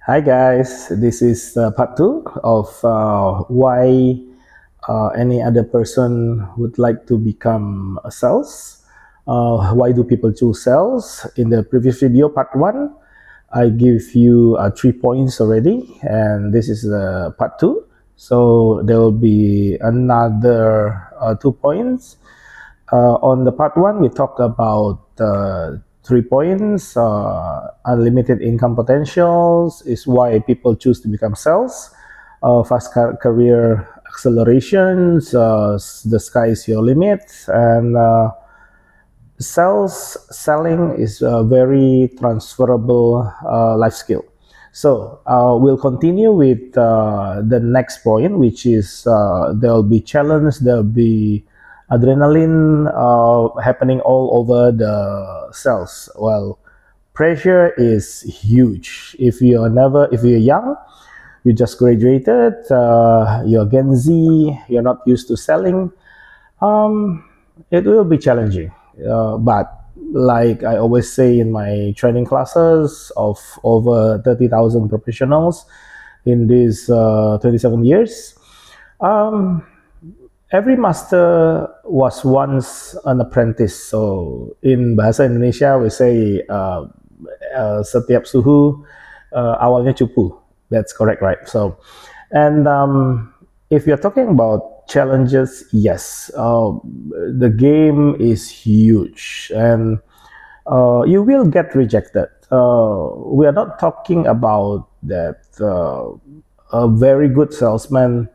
Hi guys, this is part two of why any other person would like to become a sales. Why do people choose sales? In the previous video, part one, I give you 3 points already, and this is part two. So there will be another 2 points. On the part one, we talk about 3 points. Unlimited income potentials is why people choose to become sales. Fast career accelerations, the sky is your limit, and selling is a very transferable life skill. So we'll continue with the next point, which is there'll be challenge, there'll be adrenaline happening all over the cells. Well, pressure is huge. If you're young, you just graduated, you're Gen Z, you're not used to selling, it will be challenging. But like I always say in my training classes of over 30,000 professionals in these 27 years, um, every master was once an apprentice. So in Bahasa Indonesia, we say setiap suhu awalnya cupu. That's correct, right? So, and if you're talking about challenges, yes, the game is huge, and you will get rejected. We are not talking about that a very good salesman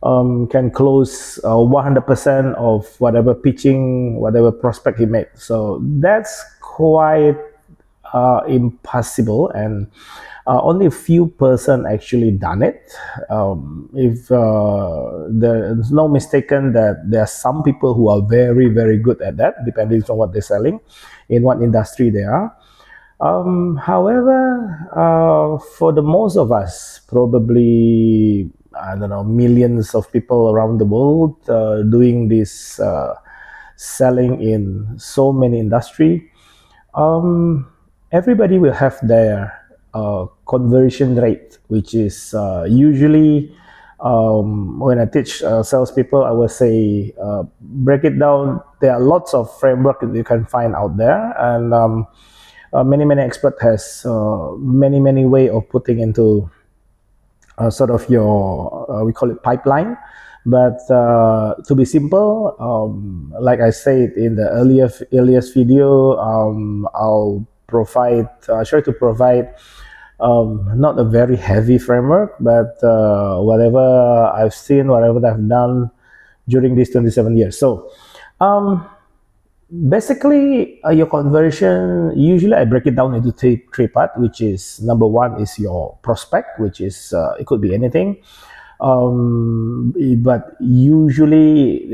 can close 100% of whatever pitching, whatever prospect he made. So that's quite impossible, and only a few person actually done it. If there's no mistaken that there are some people who are very very good at that, depending on what they're selling, in what industry they are. However, for the most of us, probably I don't know, millions of people around the world doing this selling in so many industry. Everybody will have their conversion rate, which is usually when I teach salespeople, I will say break it down. There are lots of framework that you can find out there, and many experts has many way of putting into sort of your we call it pipeline. But to be simple, like I said in the earliest video, I'll try to provide not a very heavy framework, but whatever I've seen, whatever I've done during these 27 years. So basically, your conversion, usually I break it down into three parts, which is number one is your prospect, which is it could be anything. But usually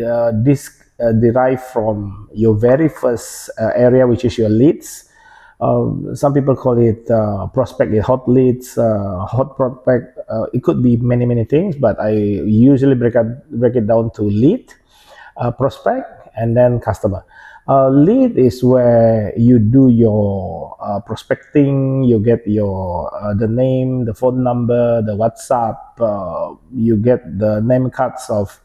this derive from your very first area, which is your leads. Some people call it prospect, hot leads, hot prospect. It could be many things, but I usually break it down to lead, prospect, and then customer. Lead is where you do your prospecting. You get your the name, the phone number, the WhatsApp. You get the name cards of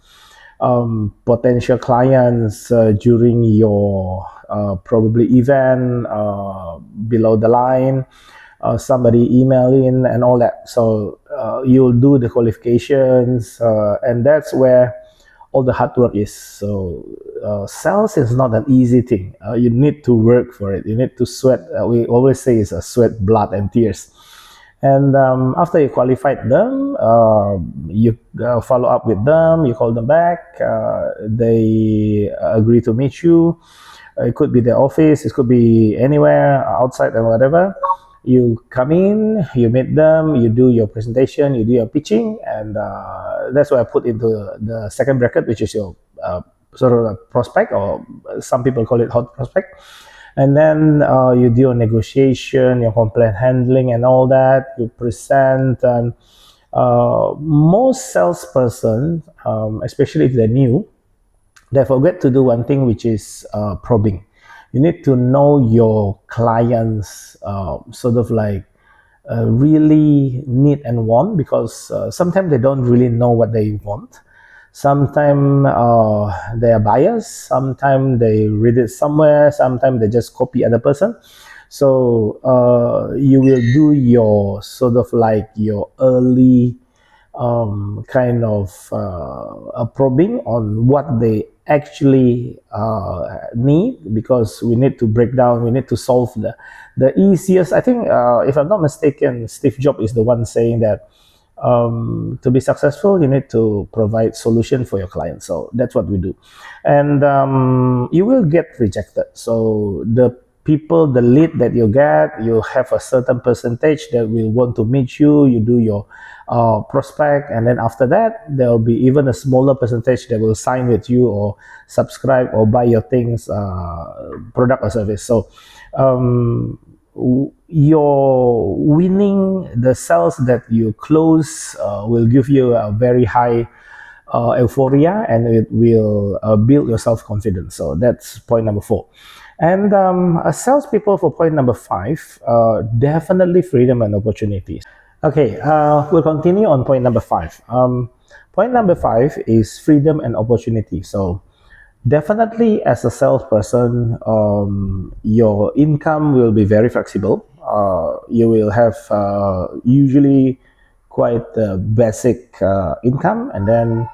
potential clients during your probably event below the line. Somebody email in and all that. So you'll do the qualifications, and that's where all the hard work is. So sales is not an easy thing. You need to work for it. You need to sweat. We always say it's a sweat, blood, and tears. And after you qualified them, you follow up with them. You call them back. They agree to meet you. It could be the office. It could be anywhere outside and whatever. You come in, you meet them, you do your presentation, you do your pitching, and that's what I put into the second bracket, which is your sort of a prospect, or some people call it hot prospect. And then you do your negotiation, your complaint handling, and all that. You present, and most salesperson, especially if they're new, they forget to do one thing, which is probing. You need to know your clients, sort of like really need and want, because sometimes they don't really know what they want. Sometimes they are biased. Sometimes they read it somewhere. Sometimes they just copy other person. So you will do your sort of like your early kind of probing on what they actually need, because we need to break down, we need to solve the easiest. I think, if I'm not mistaken, Steve Jobs is the one saying that to be successful, you need to provide solution for your client. So that's what we do, and you will get rejected. So the people, the lead that you get, you have a certain percentage that will want to meet you. You do your prospect, and then after that, there will be even a smaller percentage that will sign with you or subscribe or buy your things, product or service. So your winning, the sales that you close will give you a very high euphoria, and it will build your self-confidence. So that's point number 4. And salespeople, for point number 5, definitely freedom and opportunities. Okay, we'll continue on point number 5. Point number 5 is freedom and opportunity. So definitely, as a salesperson, your income will be very flexible. You will have usually quite a basic income, and then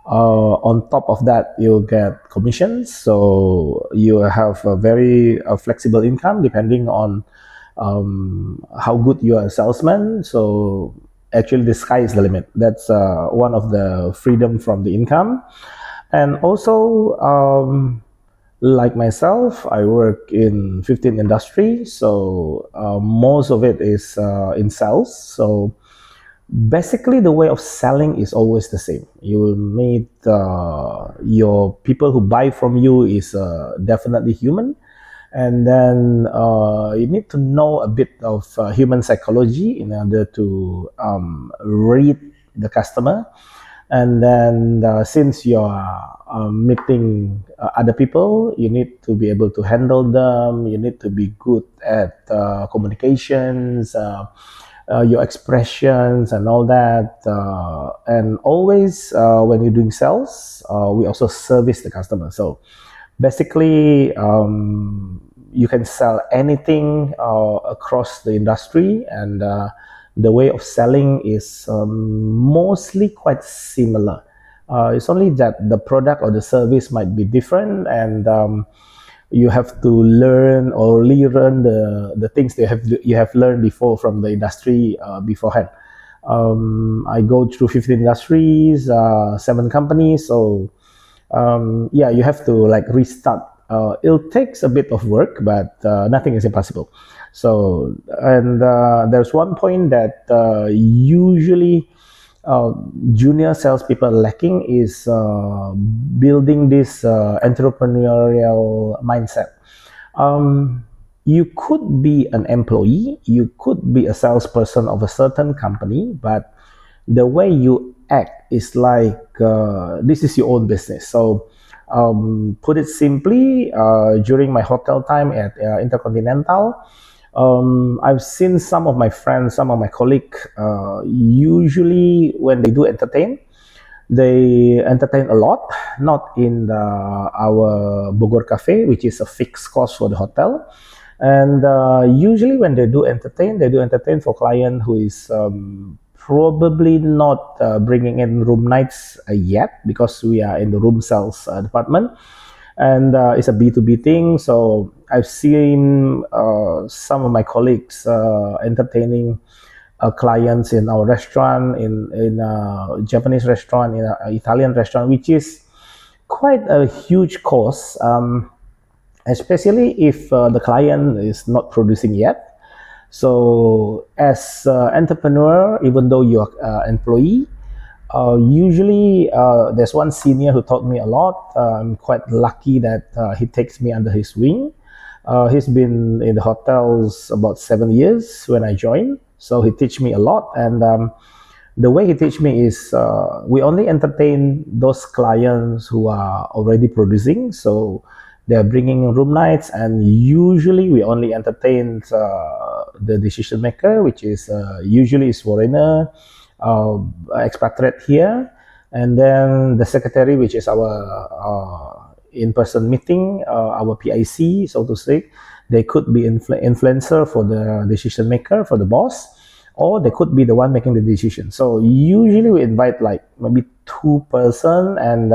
on top of that, you'll get commissions. So you have a very flexible income depending on how good you are a salesman. So actually, the sky is the limit. That's one of the freedom from the income. And also, like myself, I work in 15 industry, so most of it is in sales. So basically, the way of selling is always the same. You will meet your people who buy from you is definitely human, and then you need to know a bit of human psychology in order to read the customer. And then since you're meeting other people, you need to be able to handle them. You need to be good at communications, your expressions and all that. And always when you're doing sales, we also service the customer. So basically, you can sell anything across the industry, and the way of selling is mostly quite similar. It's only that the product or the service might be different, and you have to learn or relearn the things that you have learned before from the industry beforehand. I go through 15 industries, 7 companies, so yeah, you have to like restart. It takes a bit of work, but nothing is impossible. So, and there's one point that usually junior salespeople lacking is building this entrepreneurial mindset. You could be an employee, you could be a salesperson of a certain company, but the way you act is like this is your own business. So put it simply, during my hotel time at Intercontinental, I've seen some of my friends, some of my colleagues, usually when they do entertain, they entertain a lot, not in our Bogor Cafe, which is a fixed cost for the hotel. And usually when they do entertain for client who is probably not bringing in room nights yet, because we are in the room sales department, and it's a B2B thing. So I've seen some of my colleagues entertaining clients in our restaurant, in a Japanese restaurant, in an Italian restaurant, which is quite a huge cost, especially if the client is not producing yet. So as entrepreneur, even though you're employee, usually there's one senior who taught me a lot. I'm quite lucky that he takes me under his wing. He's been in the hotels about 7 years when I joined, so he teach me a lot. And the way he teach me is we only entertain those clients who are already producing, so they're bringing room nights, and usually we only entertain the decision maker, which is usually is foreigner, expatriate here, and then the secretary, which is our in-person meeting, our PIC, so to say. They could be influencer for the decision maker, for the boss, or they could be the one making the decision. So usually we invite like maybe 2 person, and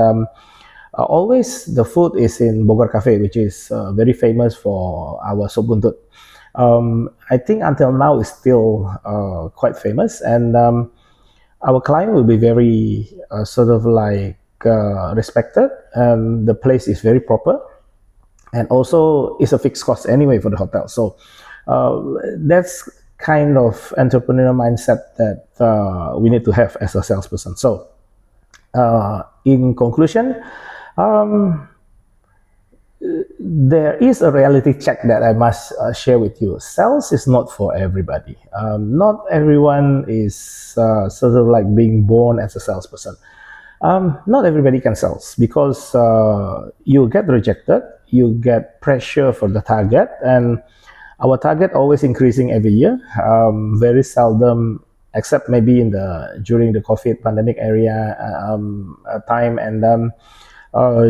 always the food is in Bogor Cafe, which is very famous for our sop buntut. I think until now it's still quite famous, and our client will be very sort of like respected, and the place is very proper, and also it's a fixed cost anyway for the hotel. So that's kind of entrepreneurial mindset that we need to have as a salesperson. So in conclusion, there is a reality check that I must share with you. Sales is not for everybody. Not everyone is sort of like being born as a salesperson. Not everybody can sell because you get rejected, you get pressure for the target, and our target always increasing every year. Very seldom, except maybe during the COVID pandemic area time, and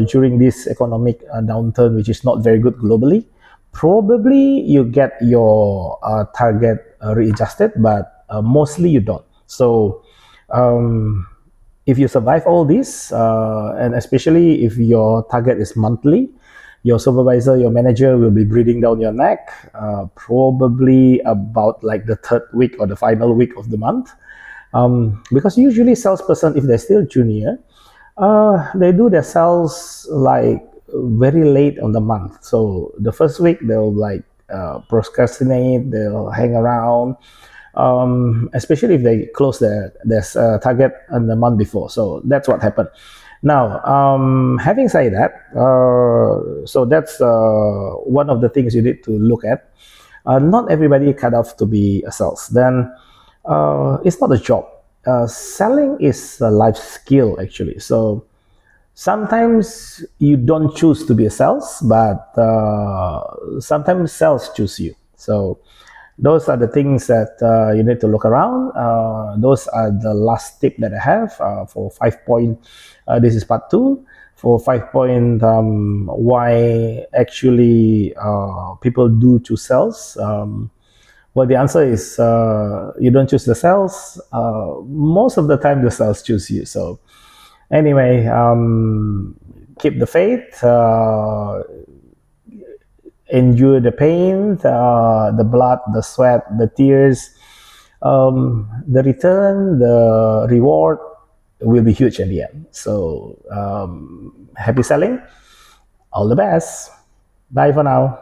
during this economic downturn, which is not very good globally, probably you get your target readjusted, but mostly you don't. So if you survive all this, and especially if your target is monthly, your supervisor, your manager will be breathing down your neck, probably about like the 3rd week or the final week of the month. Because usually salesperson, if they're still junior, they do their sales like very late on the month. So the first week they'll like procrastinate, they'll hang around, especially if they close their target on the month before. So that's what happened. Now, having said that, so that's one of the things you need to look at. Not everybody cut off to be a sales. Then it's not a job. Selling is a life skill actually. So sometimes you don't choose to be a sales, but sometimes sales choose you. So those are the things that you need to look around. Those are the last tip that I have for 5 point. This is part 2. For 5 point, why actually people do choose sales. Well, the answer is you don't choose the sales. Most of the time, the sales choose you. So anyway, keep the faith. Endure the pain, the blood, the sweat, the tears. The return, the reward will be huge in the end. So happy selling. All the best. Bye for now.